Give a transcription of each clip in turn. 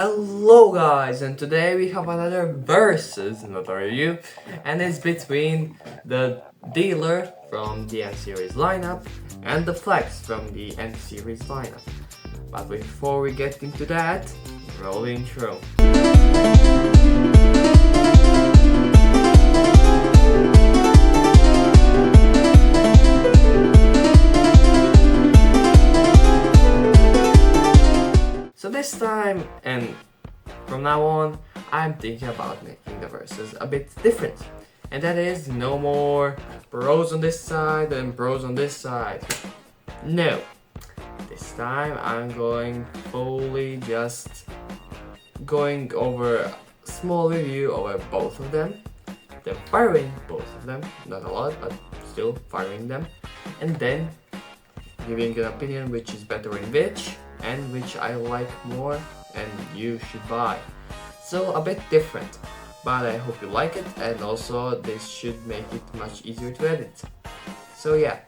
Hello guys, and today we have another versus, not a review, and it's between the Dealer from the N-Series lineup and the Flex from the N-Series lineup. But before we get into that, roll the intro. So this time, and from now on, I'm thinking about making the verses a bit different. And that is no more pros on this side and pros on this side. No. This time I'm going fully just going over a small review over both of them. Then firing both of them, not a lot, but still firing them. And then giving an opinion which is better in which and which I like more and you should buy. So a bit different, but I hope you like it, and also this should make it much easier to edit. So yeah,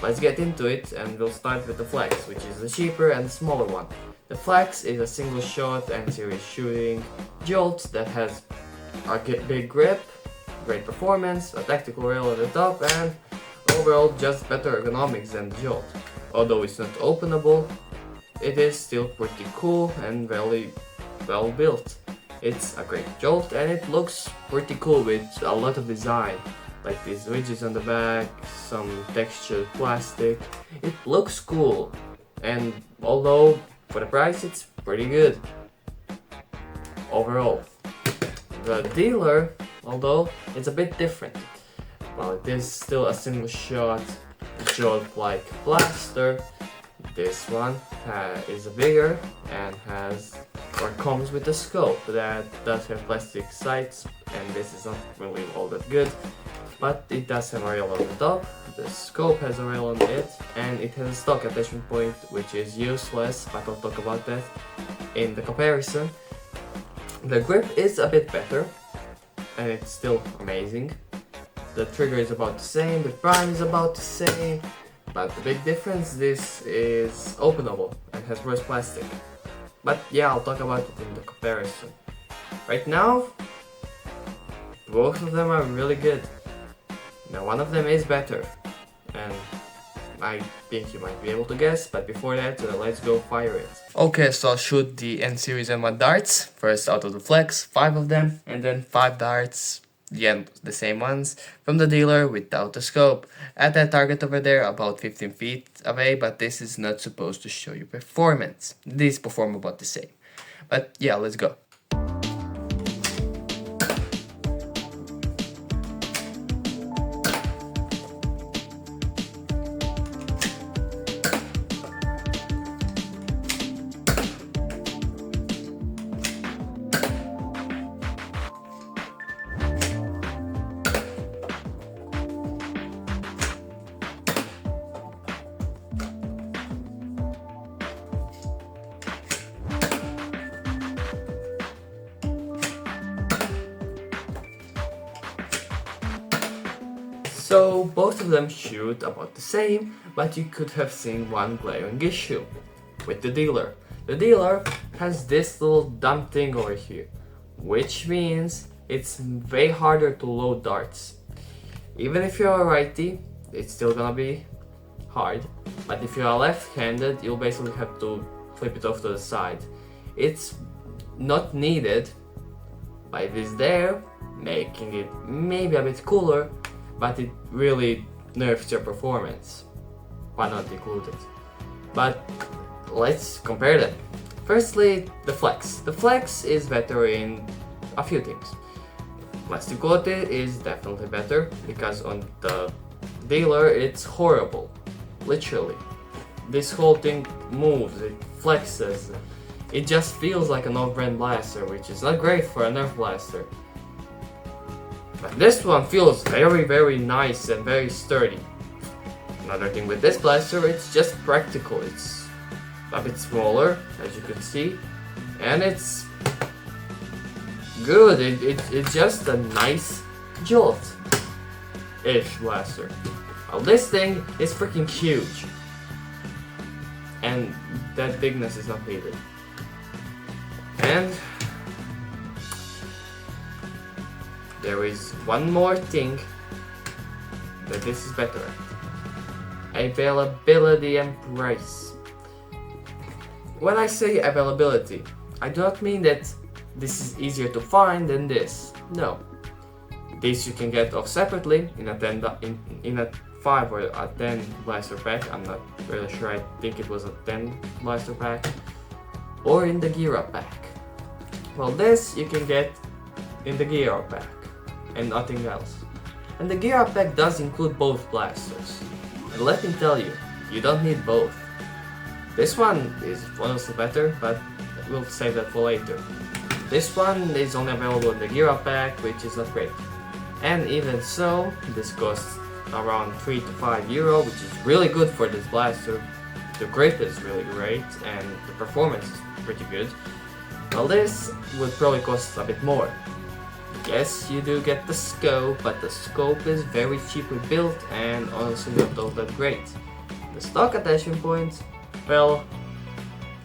let's get into it, and we'll start with the Flex, which is the cheaper and smaller one. The Flex is a single shot N-Series shooting jolt that has a big grip, great performance, a tactical rail at the top, and overall just better ergonomics than the jolt. Although it's not openable, it is still pretty cool and really well built. It's a great jolt and it looks pretty cool with a lot of design, like these ridges on the back, some textured plastic. It looks cool, and although for the price it's pretty good. Overall, the Dealer, although it's a bit different, well, it is still a single shot jolt like blaster. This one is bigger and comes with a scope that does have plastic sights, and this is not really all that good, but it does have a rail on the top. The scope has a rail on it, and it has a stock attachment point which is useless, but I'll talk about that in the comparison. The grip is a bit better and it's still amazing. The trigger is about the same, the prime is about the same, but the big difference, this is openable and has worse plastic. But yeah, I'll talk about it in the comparison. Right now, both of them are really good. Now one of them is better, and I think you might be able to guess, but before that, let's go fire it. Okay, so I'll shoot the N-Series M1 darts, first out of the Flex, 5 of them, and then 5 darts, the same ones, from the Dealer without the scope, at that target over there about 15 feet away, but this is not supposed to show you performance. These perform about the same. But yeah, let's go. So both of them shoot about the same, but you could have seen one glaring issue with the Dealer. The Dealer has this little dumb thing over here, which means it's way harder to load darts. Even if you're a righty, it's still gonna be hard, but if you're left-handed, you'll basically have to flip it off to the side. It's not needed, but it is there, making it maybe a bit cooler, but it really nerfs your performance. Why not include it? But let's compare them. Firstly, the Flex. The Flex is better in a few things. Plastic quality is definitely better, because on the Dealer it's horrible. Literally. This whole thing moves, it flexes. It just feels like an off-brand blaster, which is not great for a Nerf blaster. But this one feels very nice and very sturdy. Another thing with this blaster, it's just practical. It's a bit smaller, as you can see, and it's good. It's just a nice jolt-ish blaster. Well, this thing is freaking huge, and that bigness is not needed. And there is one more thing that this is better at. Availability and price. When I say availability, I do not mean that this is easier to find than this. No. This you can get off separately in a 5 or a 10 blaster pack. I'm not really sure, I think it was a 10 blaster pack. Or in the gear up pack. Well, this you can get in the gear up pack and nothing else. And the gear up pack does include both blasters. And let me tell you, you don't need both. This one is honestly better, but we'll save that for later. This one is only available in the gear up pack, which is not great. And even so, this costs around 3 to 5 euro, which is really good for this blaster. The grip is really great and the performance is pretty good. Well, this would probably cost a bit more. Yes, you do get the scope, but the scope is very cheaply built and honestly not all that great. The stock attachment point, well,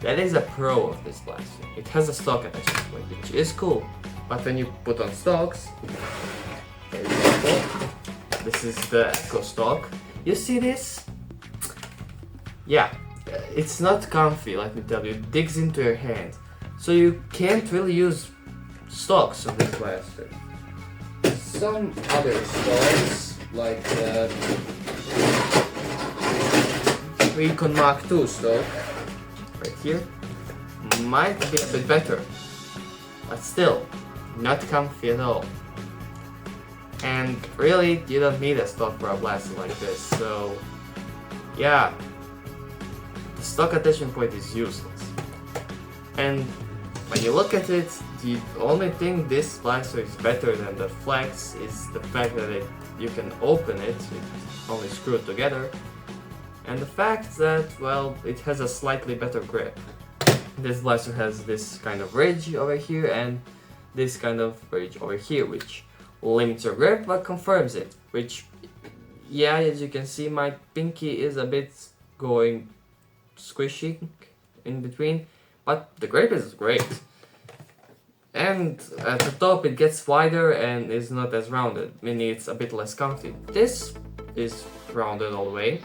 that is a pro of this blaster. It has a stock attachment point, which is cool, but when you put on stocks, for example, this is the Echo stock. You see this? Yeah, it's not comfy, let me tell you. It digs into your hand, so you can't really use stocks on this blaster. Some other stocks, like the Recon Mark II stock, right here, might be a bit better, but still, not comfy at all. And really, you don't need a stock for a blaster like this, so yeah, the stock attachment point is useless. And when you look at it, the only thing this blaster is better than the Flex is the fact that you can open it, it's only screwed together, and the fact that, well, it has a slightly better grip. This blaster has this kind of ridge over here and this kind of ridge over here, which limits your grip but confirms it, which, yeah, as you can see, my pinky is a bit going squishy in between, but the grip is great. And at the top it gets wider and is not as rounded, meaning it's a bit less comfy. This is rounded all the way,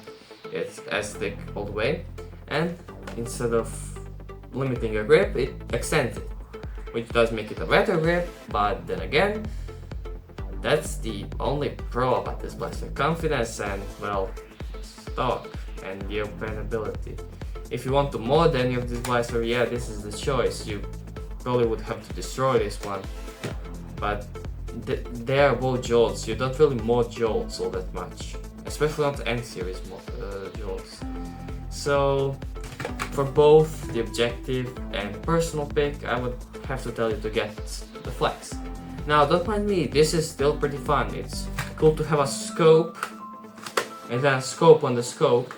it's as thick all the way, and instead of limiting your grip, it extends it, which does make it a better grip, but then again, that's the only pro about this blaster. Confidence and, well, stock and the openability. If you want to mod any of this blaster, yeah, this is the choice. You probably would have to destroy this one, but they are both jolts. You don't really mod jolts all that much, especially not N-Series jolts. So for both the objective and personal pick, I would have to tell you to get the Flex. Now, don't mind me, this is still pretty fun. It's cool to have a scope and then a scope on the scope,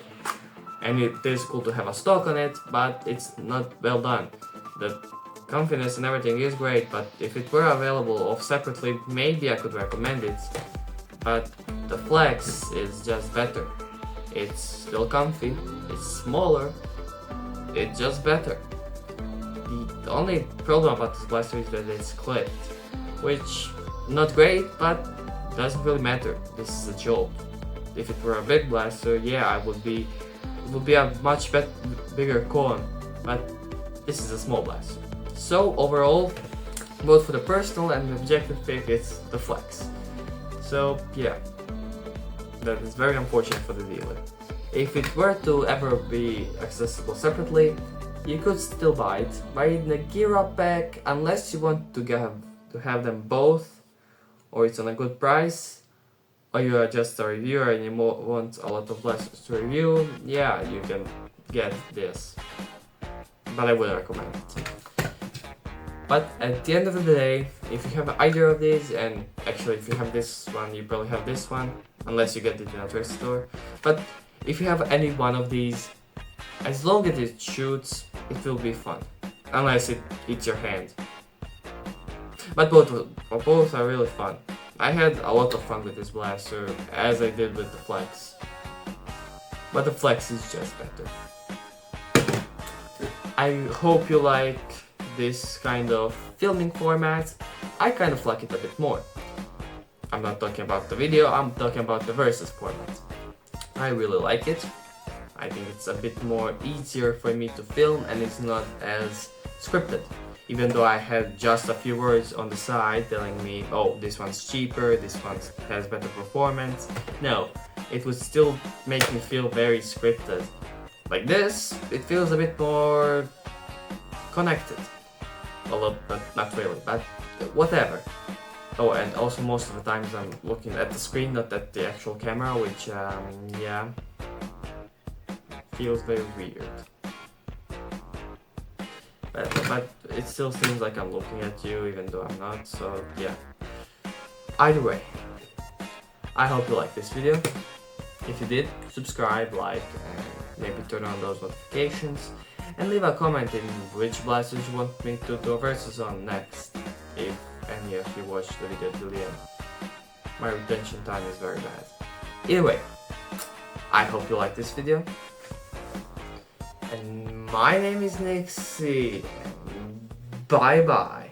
and it is cool to have a stock on it, but it's not well done. The confidence and everything is great, but if it were available off separately, maybe I could recommend it. But the Flex is just better. It's still comfy, it's smaller, it's just better. The only problem about this blaster is that it's clipped, which not great, but doesn't really matter. This is a jolt. If it were a big blaster, yeah, it would be a much bigger con, but this is a small blaster. So overall, both for the personal and the objective pick, it's the Flex. So yeah, that is very unfortunate for the dealer. If it were to ever be accessible separately, you could still buy it. Buy it in a gear up pack, unless you want to have them both, or it's on a good price, or you are just a reviewer and you want a lot of blasters to review, yeah, you can get this, but I wouldn't recommend it. But at the end of the day, if you have either of these, and actually if you have this one, you probably have this one, unless you get it in a thrift store, but if you have any one of these, as long as it shoots, it will be fun, unless it hits your hand. But both are really fun. I had a lot of fun with this blaster, as I did with the Flex. But the Flex is just better. I hope you like this kind of filming format, I kind of like it a bit more. I'm not talking about the video, I'm talking about the versus format. I really like it. I think it's a bit more easier for me to film and it's not as scripted. Even though I had just a few words on the side telling me, oh, this one's cheaper, this one has better performance. No, it would still make me feel very scripted. Like this, it feels a bit more connected. Although, not really, but whatever. Oh, and also most of the times I'm looking at the screen, not at the actual camera, which, yeah, feels very weird. But it still seems like I'm looking at you, even though I'm not, so yeah. Either way, I hope you liked this video. If you did, subscribe, like, and maybe turn on those notifications. And leave a comment in which blasters you want me to do a versus on next, if any of you watched the video till the end. My retention time is very bad. Either way, I hope you liked this video. And my name is Nixie. Bye bye.